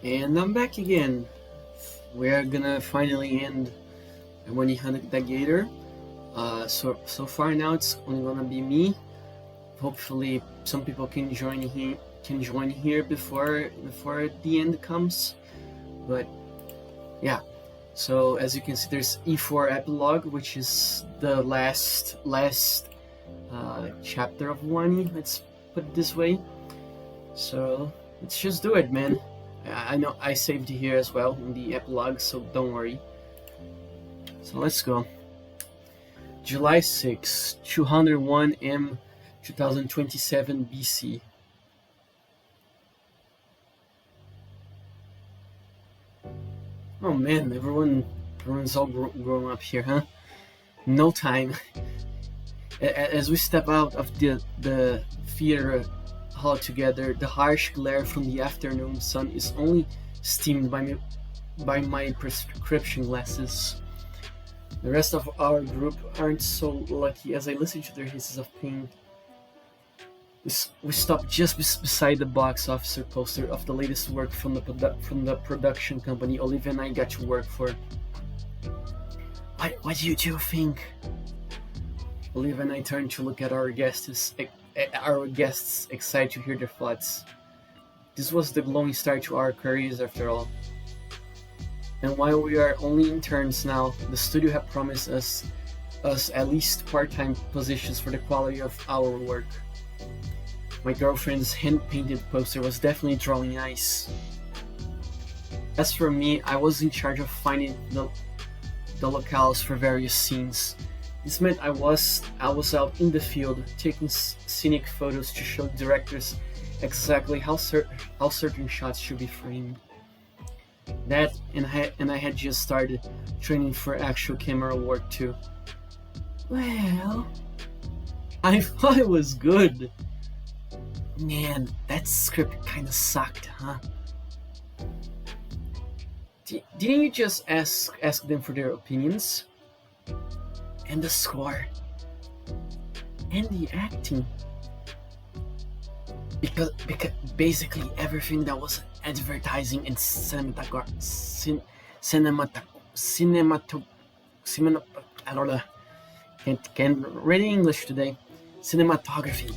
And I'm back again. We're gonna finally end Wani Hug the Gator. So far now it's only gonna be me. Hopefully some people can join here before the end comes. But yeah. So as you can see, there's E4 epilogue, which is the last chapter of Wani. Let's put it this way. So let's just do it, man. I know I saved it here as well in the epilogue, so don't worry. So let's go. July 6, 201 M, 2027 BC. Oh man, everyone's all grown up here, huh? No time. As we step out of the theater hall together, the harsh glare from the afternoon sun is only steamed by my prescription glasses. The rest of our group aren't so lucky. As I listen to their hisses of pain, we stop just beside the box officer poster of the latest work from the production company Olivia and I got to work for. What do you two think? Olivia and I turn to look at our guests, excited to hear their thoughts. This was the glowing start to our careers after all. And while we are only interns now, the studio have promised us at least part-time positions for the quality of our work. My girlfriend's hand-painted poster was definitely drawing eyes. As for me, I was in charge of finding the locales for various scenes. This meant I was out in the field taking scenic photos to show directors exactly how certain shots should be framed. That and I had just started training for actual camera work too. Well, I thought it was good. Man, that script kinda sucked, huh? Didn't you just ask them for their opinions? And the score? And the acting? Because basically everything that was advertising and I don't know. Can't read English today. Cinematography.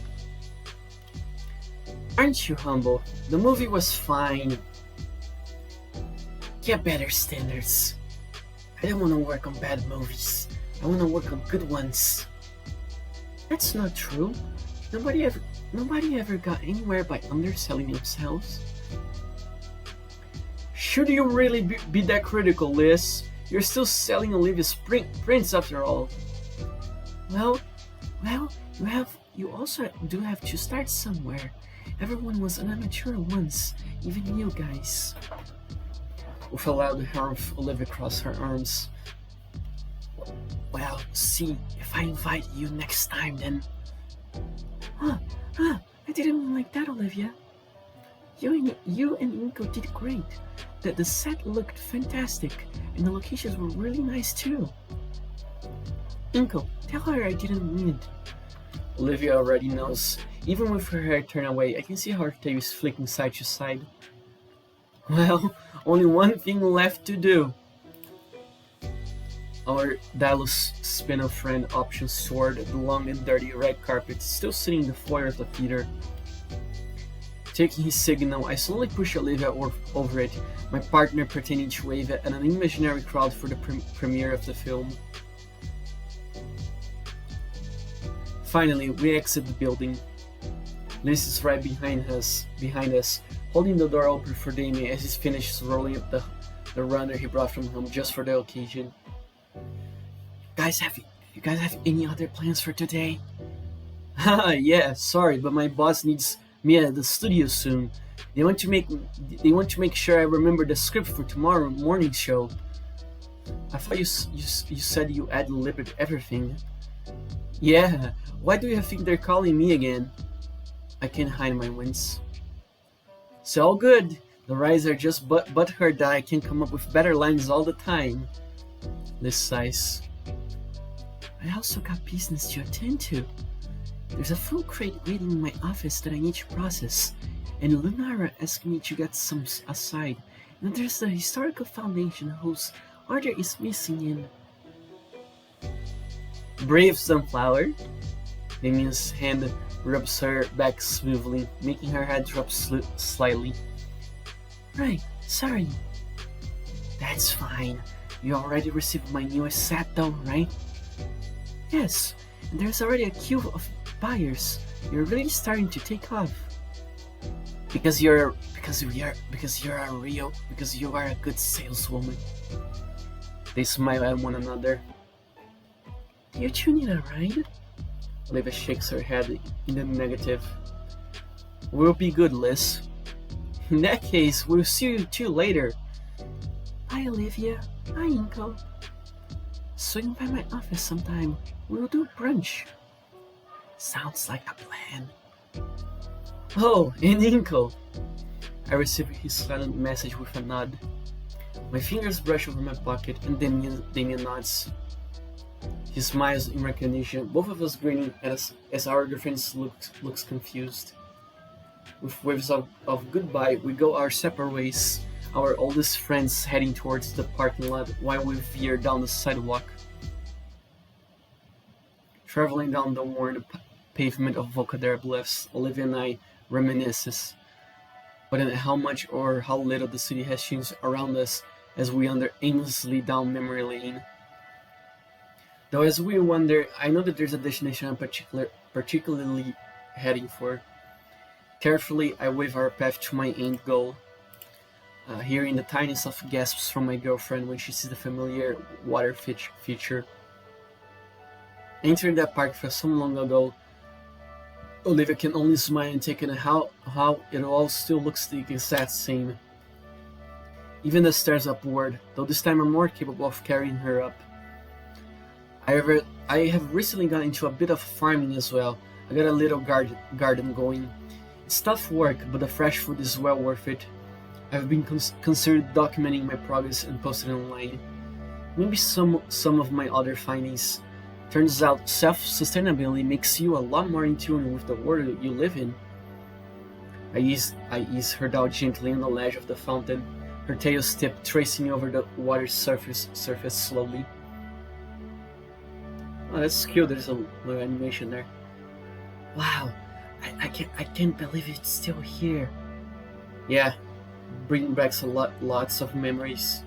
Aren't you humble? The movie was fine. Get better standards. I don't want to work on bad movies. I want to work on good ones. That's not true. Nobody ever got anywhere by underselling themselves. Should you really be that critical, Liz? You're still selling Olivia's prints after all. Well, you also do have to start somewhere. Everyone was an amateur once, even you guys. With a loud harf, Olivia crossed her arms. Well, see, if I invite you next time, then... I didn't mean like that, Olivia. You and Inko did great. The set looked fantastic, and the locations were really nice too. Inko, tell her I didn't mean it. Olivia already knows. Even with her hair turned away, I can see her tail is flicking side to side. Well, only one thing left to do. Our Dallas spin-off friend Option soared the long and dirty red carpet, still sitting in the foyer of the theater. Taking his signal, I slowly push Olivia over it, my partner pretending to wave at an imaginary crowd for the premiere of the film. Finally, we exit the building. Liz is right behind us, holding the door open for Damien as he finishes rolling up the runner he brought from home just for the occasion. You guys have any other plans for today? Haha, yeah, sorry, but my boss needs me at the studio soon. They want to make sure I remember the script for tomorrow morning's show. I thought you said you ad-libbed everything. Yeah, why do you think they're calling me again? I can't hide my wince. It's all good. The writers are just butthurt that I can come up with better lines all the time. Liz sighs. I also got business to attend to. There's a full crate waiting in my office that I need to process, and Lunara asked me to get some aside And there's the historical foundation whose order is missing in. Brave Sunflower. Damien's hand rubs her back smoothly, making her head drop slightly. Right, sorry. That's fine. You already received my newest set though, right? Yes, and there's already a queue of buyers. You're really starting to take off. Because you are a good saleswoman. They smile at one another. Do you two need a ride? Olivia shakes her head in the negative. We'll be good, Liz. In that case, we'll see you two later. Bye, Olivia. Bye, Inko. Swing by my office sometime. We'll do brunch. Sounds like a plan. Oh, and Inko. I receive his silent message with a nod. My fingers brush over my pocket and Damien nods. He smiles in recognition, both of us grinning as our girlfriends looks confused. With waves of goodbye, we go our separate ways, our oldest friends heading towards the parking lot while we veer down the sidewalk. Traveling down the worn pavement of Volcadera Bluffs, Olivia and I reminisce, but in how much or how little the city has changed around us as we wander aimlessly down memory lane. Though as we wander, I know that there's a destination I'm particularly heading for. Carefully, I wave our path to my end goal, hearing the tiniest of gasps from my girlfriend when she sees the familiar water feature. Entering that park for so long ago, Olivia can only smile and take in how it all still looks the exact same. Even the stairs upward, though this time I'm more capable of carrying her up. I have recently gotten into a bit of farming as well. I got a little garden going. It's tough work, but the fresh food is well worth it. I've been considered documenting my progress and posting online. Maybe some of my other findings. Turns out self-sustainability makes you a lot more in tune with the world you live in. I ease her down gently on the ledge of the fountain, her tail's tip tracing over the water's surface slowly. Oh, that's cute. There's a little animation there. Wow, I can't believe it's still here. Yeah, bringing back lots of memories.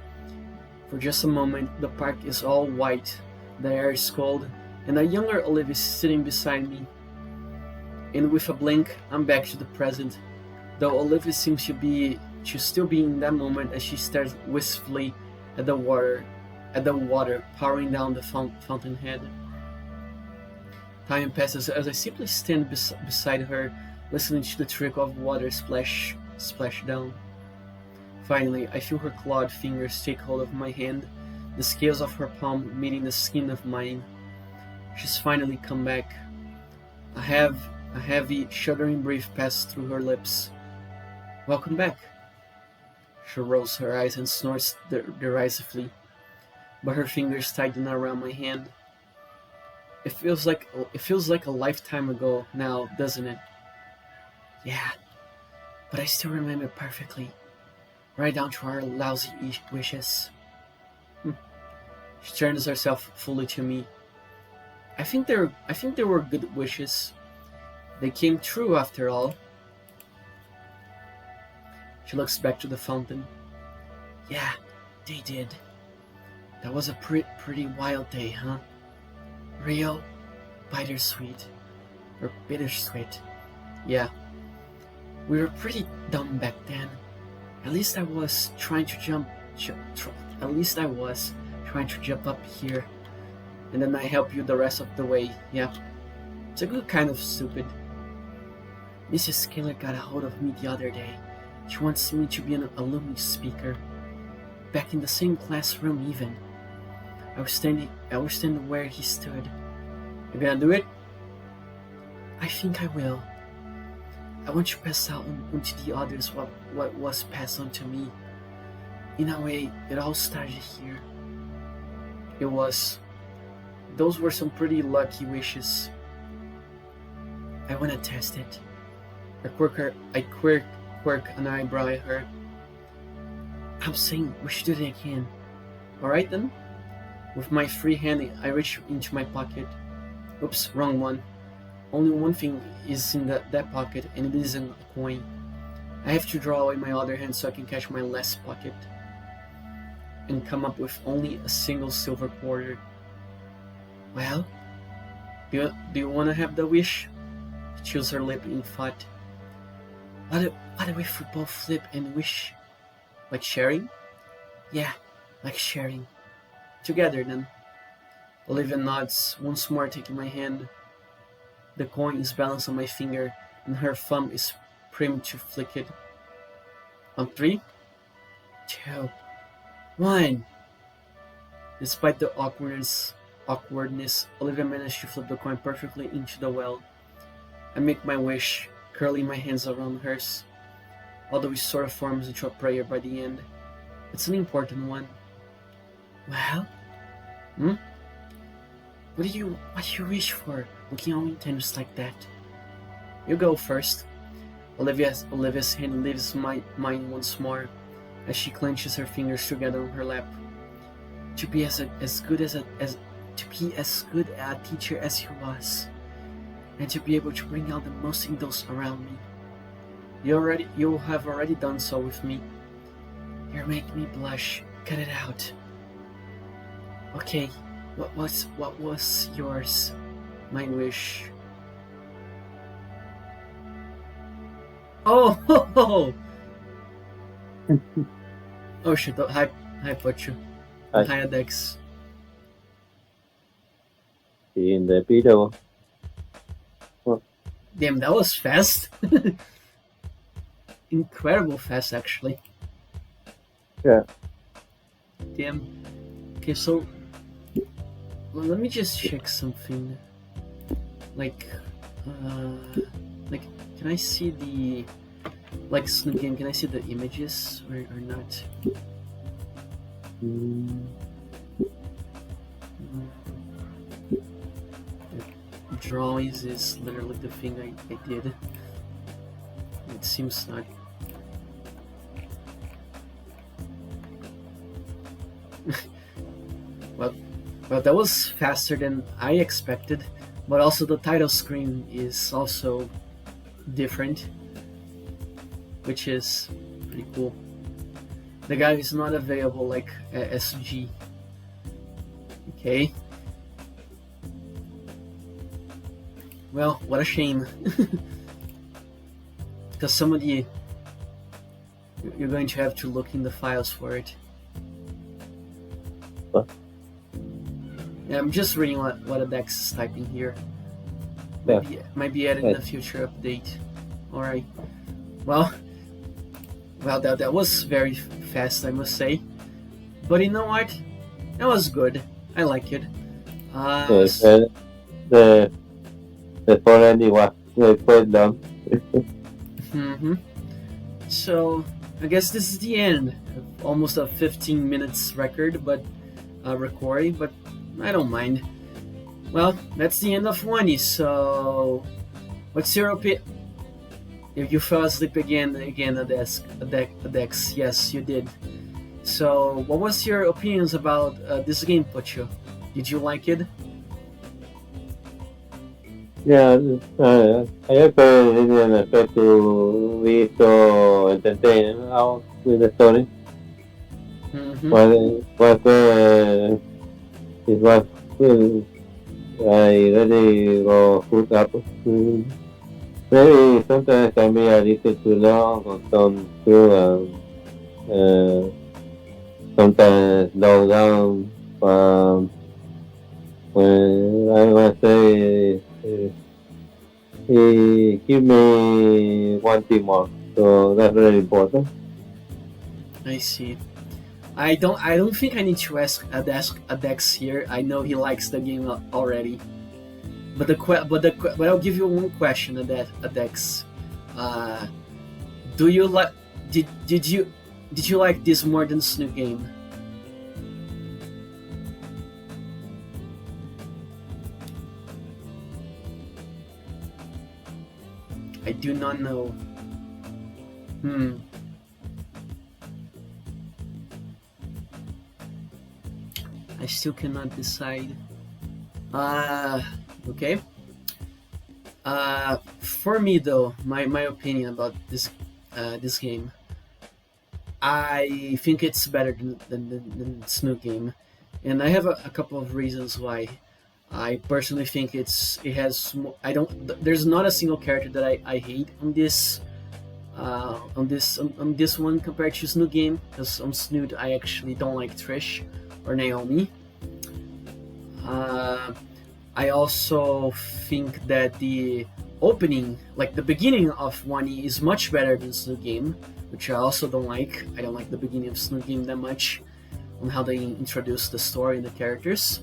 For just a moment, the park is all white, the air is cold, and a younger Olivia is sitting beside me. And with a blink, I'm back to the present, though Olivia seems to still be in that moment as she stares wistfully at the water pouring down the fountainhead. Time passes as I simply stand beside her, listening to the trickle of water splash down. Finally, I feel her clawed fingers take hold of my hand, the scales of her palm meeting the skin of mine. She's finally come back. A heavy, shuddering breath passed through her lips. Welcome back. She rolls her eyes and snorts derisively, but her fingers tighten around my hand. It feels like a lifetime ago now, doesn't it? Yeah, but I still remember perfectly, right down to our lousy wishes. She turns herself fully to me. I think they were good wishes. They came true after all. She looks back to the fountain. Yeah, they did. That was a pretty wild day, huh? Real bittersweet. Or bittersweet. Yeah. We were pretty dumb back then. At least I was trying to jump up here. And then I help you the rest of the way, yeah. It's a good kind of stupid. Mrs. Skinner got a hold of me the other day. She wants me to be an alumni speaker. Back in the same classroom even. I was standing where he stood. You gonna do it? I think I will. I want to pass out onto the others what was passed on to me. In a way, it all started here. It was. Those were some pretty lucky wishes. I want to test it. I quirk an eyebrow at her. I'm saying we should do it again. Alright then? With my free hand, I reach into my pocket. Oops, wrong one. Only one thing is in that pocket, and it isn't a coin. I have to draw away my other hand so I can catch my last pocket and come up with only a single silver quarter. Well, do you want to have the wish? She chews her lip in thought. Why do we both flip and wish? Like sharing? Yeah, like sharing. Together then. Olivia nods, once more taking my hand. The coin is balanced on my finger, and her thumb is primed to flick it. On 3, 2, 1. Despite the awkwardness, Olivia managed to flip the coin perfectly into the well. I make my wish, curling my hands around hers, although it sort of forms into a prayer by the end. It's an important one. Well? What do you wish for, looking all intense like that? You go first. Olivia's hand leaves mine once more, as she clenches her fingers together on her lap. To be as good a teacher as you was, and to be able to bring out the most in those around me. You have already done so with me. You're making me blush. Cut it out. Okay, what was yours? My wish. Oh! Oh shit! Hi, Pochu. Hi, Adex. In the video. Damn, that was fast. Incredible fast, actually. Yeah. Damn. Okay, so let me just check something. Like, can I see the Snoop Game? Can I see the images or not? Drawings is literally the thing I did. It seems not. Well, that was faster than I expected, but also the title screen is also different, which is pretty cool. The guy is not available like SG. Okay. Well, what a shame. Because somebody, you're going to have to look in the files for it. What? Yeah, I'm just reading what Adex is typing here. Might be added in a future update. Alright. Well, that was very fast, I must say. But you know what? That was good. I like it. The foreign was quite long. So, I guess this is the end. Almost a 15 minutes record, but recording, but I don't mind. Well, that's the end of Wani, so what's your opinion? You fell asleep again, Adex. Yes, you did. So, what was your opinions about this game, Pocho? Did you like it? Yeah, I didn't expect to be so entertained out with the story. It was I really go hook up. Maybe sometimes can be a little too long or sometimes slow down. When I was say he give me one thing more, so that's really important. I see. I don't think I need to ask Adex here. I know he likes the game already. But I'll give you one question, Adex. Do you like? Did you like this more than Snoop Game? I do not know. still cannot decide. Uh, okay. For me though, my opinion about this game, I think it's better than Snook game, and I have a couple of reasons why. I personally think it has I don't there's not a single character that I hate on this one compared to Snoot game, because on Snoot I actually don't like Trish or Naomi. Uh, I also think that the opening, like the beginning of Wani, is much better than Snoot game, which I also don't like. I don't like the beginning of Snoot game that much on how they introduce the story and the characters.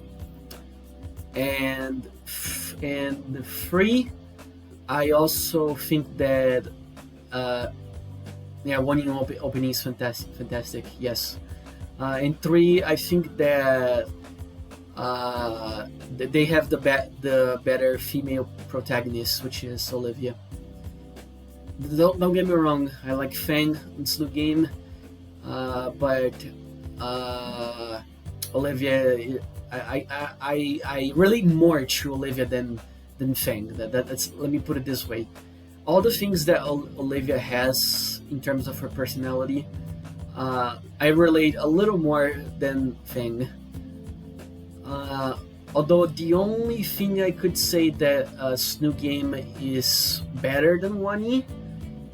And three, I also think that yeah, One in opening is fantastic. Yes, and three, I think that they have the better female protagonist, which is Olivia. Don't get me wrong, I like Fang in Snoop game, but Olivia, I relate more to Olivia than Fang. That's, let me put it this way. All the things that Olivia has in terms of her personality, I relate a little more than Fang. Although the only thing I could say that Snoop game is better than Wani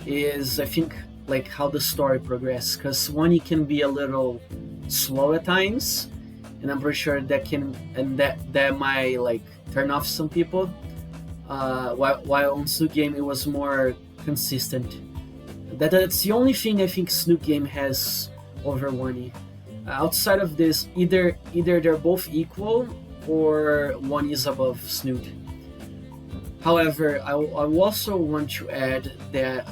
is, I think, like how the story progresses, because Wani can be a little slow at times, and I'm pretty sure that might like turn off some people. While on Snoop game it was more consistent. That's the only thing I think Snoop game has over Wani. Outside of this, either they're both equal or one is above Snoot. However, I also want to add that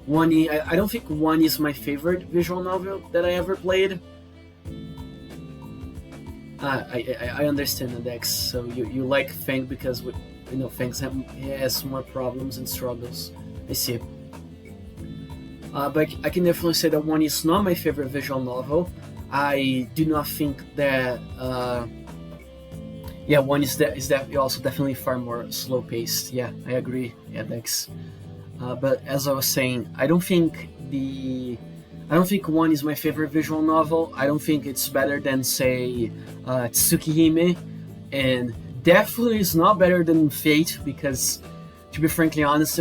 Wani, I don't think Wani is my favorite visual novel that I ever played. I understand the Dex. So you like Fang because Fang has more problems and struggles. I see. But I can definitely say that One is not my favorite visual novel. I do not think that. Yeah, One is also definitely far more slow paced. Yeah, I agree. Yeah, Dex. But as I was saying, I don't think One is my favorite visual novel. I don't think it's better than, say, Tsukihime, and definitely is not better than Fate, because, to be frankly honest,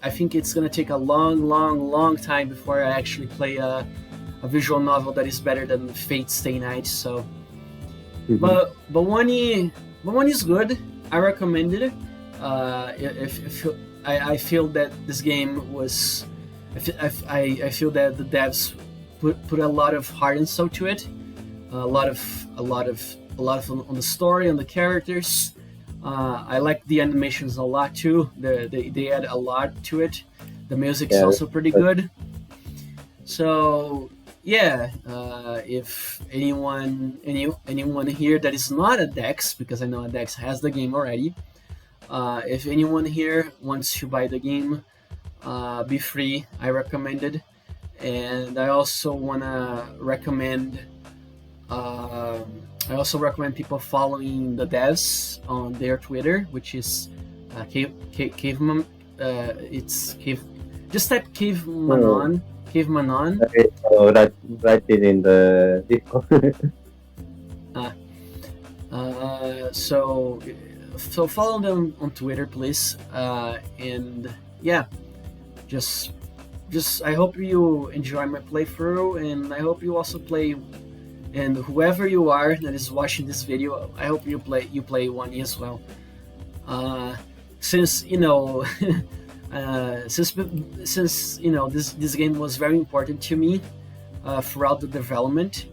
I think it's gonna take a long time before I actually play a visual novel that is better than Fate Stay Night. So, but One is good. I recommend it. If I feel that this game was, I feel that the devs put a lot of heart and soul to it, a lot of on the story, on the characters. I like the animations a lot too. They add a lot to it. The music is also pretty good. So yeah, if anyone here that is not a Dex, because I know a Dex has the game already. If anyone here wants to buy the game, be free. I recommend it, and I also wanna recommend. I also recommend people following the devs on their Twitter, which is Caveman. It's Cave. Just type Cave Manon. Cave Manon. Okay, so write it in the Discord. So follow them on Twitter, please. And yeah, just I hope you enjoy my playthrough, and I hope you also play. And whoever you are that is watching this video, I hope you play One as well. Since since this game was very important to me throughout the development.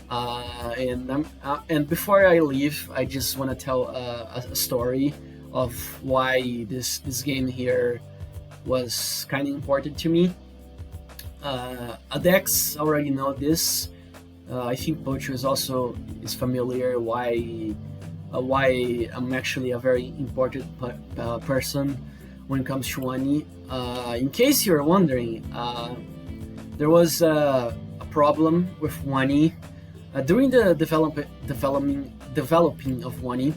And before I leave, I just want to tell a story of why this game here was kind of important to me. Adex already know this. I think Poacher is familiar why I'm actually a very important person when it comes to Wani. In case you're wondering, there was a problem with Wani During the developing of Wani,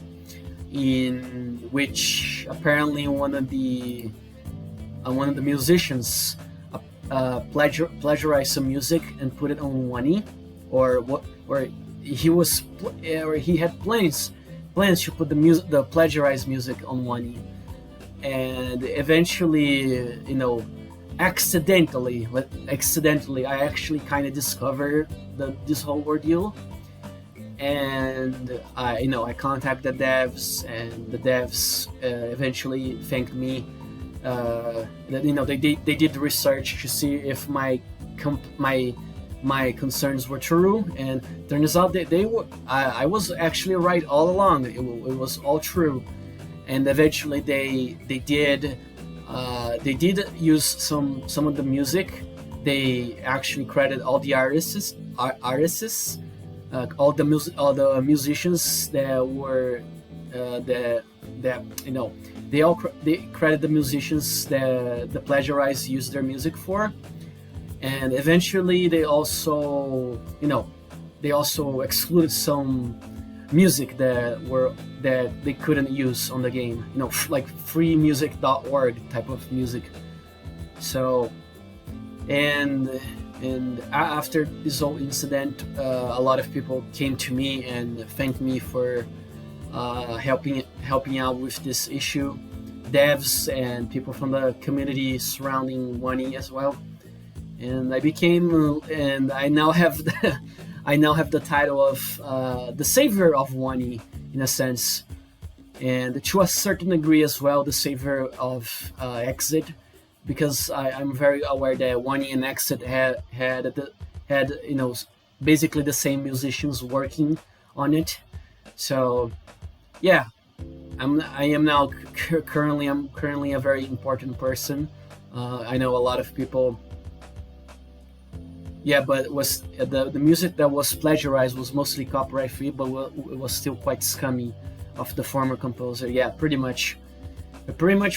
in which apparently one of the musicians plagiarized some music and put it on Wani, or what, or or he had plans to put the plagiarized music on Wani, and eventually, accidentally, I actually kind of discovered this whole ordeal, and I contacted the devs, and the devs eventually thanked me. That they did the research to see if my concerns were true, and turns out that they were. I was actually right all along. It was all true, and eventually they did use some of the music. They actually credit all the artists, all the musicians that were that they credit the musicians that the plagiarized used their music for, and eventually they also excluded some music that they couldn't use on the game, like freemusic.org type of music. So, and after this whole incident, a lot of people came to me and thanked me for helping out with this issue. Devs and people from the community surrounding Wani as well, and I now have the title of the savior of Wani, in a sense, and to a certain degree as well, the savior of Exit, because I'm very aware that Wani and Exit had basically the same musicians working on it. So yeah, I'm currently a very important person. I know a lot of people. Yeah, but it was the music that was plagiarized was mostly copyright free, but it was still quite scummy of the former composer. Yeah, pretty much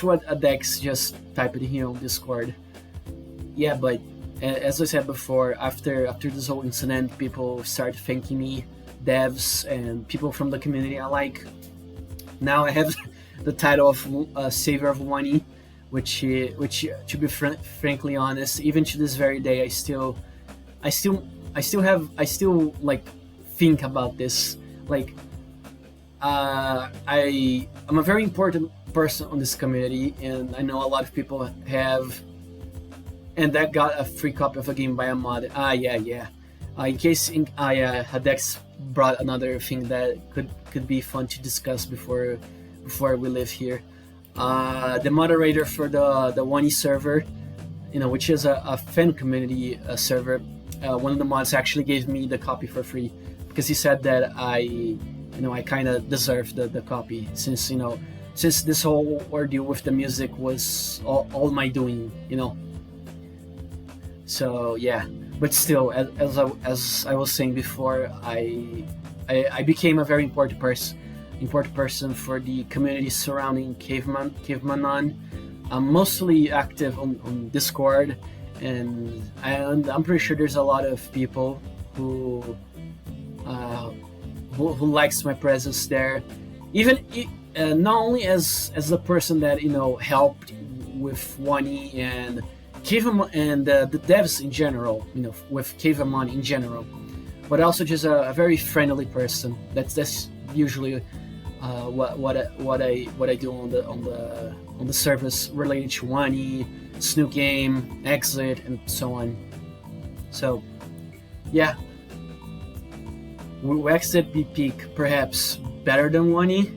what Adex just typed in here on Discord. Yeah, but as I said before, after this whole incident, people started thanking me, devs and people from the community alike. Now I have the title of Savior of Wani, which to be frankly honest, even to this very day, I still like think about this. Like, I'm a very important person on this community, and I know a lot of people have, and that got a free copy of a game by a mod. Yeah. In case Hadex brought another thing that could be fun to discuss before we leave here. The moderator for the Wani server, which is a fan community server. One of the mods actually gave me the copy for free because he said that I kind of deserved the copy, since this whole ordeal with the music was all my doing. So yeah, but still, as I was saying before, I became a very important person for the community surrounding Cavemanon. I'm mostly active on Discord, and I'm pretty sure there's a lot of people who likes my presence there, even not only as the person that helped with Wani and the devs in general, with Cavemon in general, but also just a very friendly person. That's usually what I do on the service related to Wani, Snook Game, Exit, and so on. So yeah, will Exit be peak perhaps better than Wani?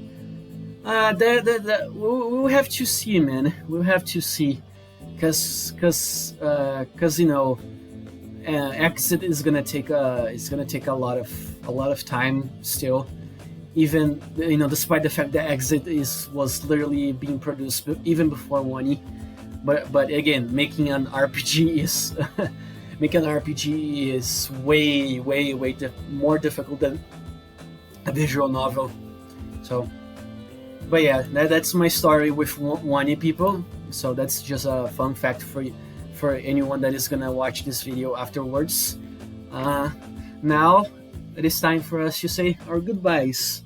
We'll have to see, man. We'll have to see, cause Exit is gonna take a lot of time still. Even despite the fact that Exit was literally being produced even before Wani, but again, making an RPG is way more difficult than a visual novel. So, but yeah, that's my story with Wani, people. So that's just a fun fact for anyone that is gonna watch this video afterwards. Now it is time for us to say our goodbyes.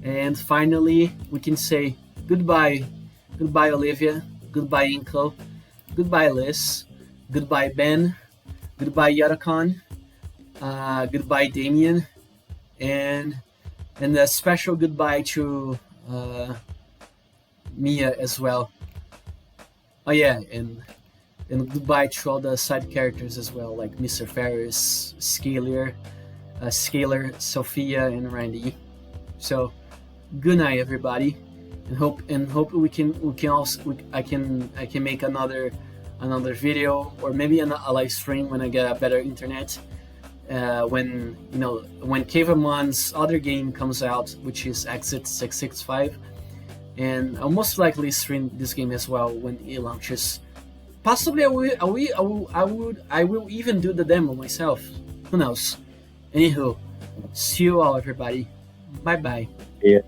And finally, we can say goodbye. Goodbye, Olivia. Goodbye, Inko. Goodbye, Liz. Goodbye, Ben. Goodbye, Yarakan. Goodbye, Damien. And a special goodbye to Mia as well. Oh yeah, and goodbye to all the side characters as well, like Mr. Ferris, Scalar, Sophia, and Randy. So good night, everybody, and hope we can also I can make another video, or maybe a live stream when I get a better internet. When when Cave of Mon's other game comes out, which is Exit 665, and I'll most likely stream this game as well when it launches. Possibly I will even do the demo myself. Who knows? Anywho, see you all, everybody. Bye bye. Yeah.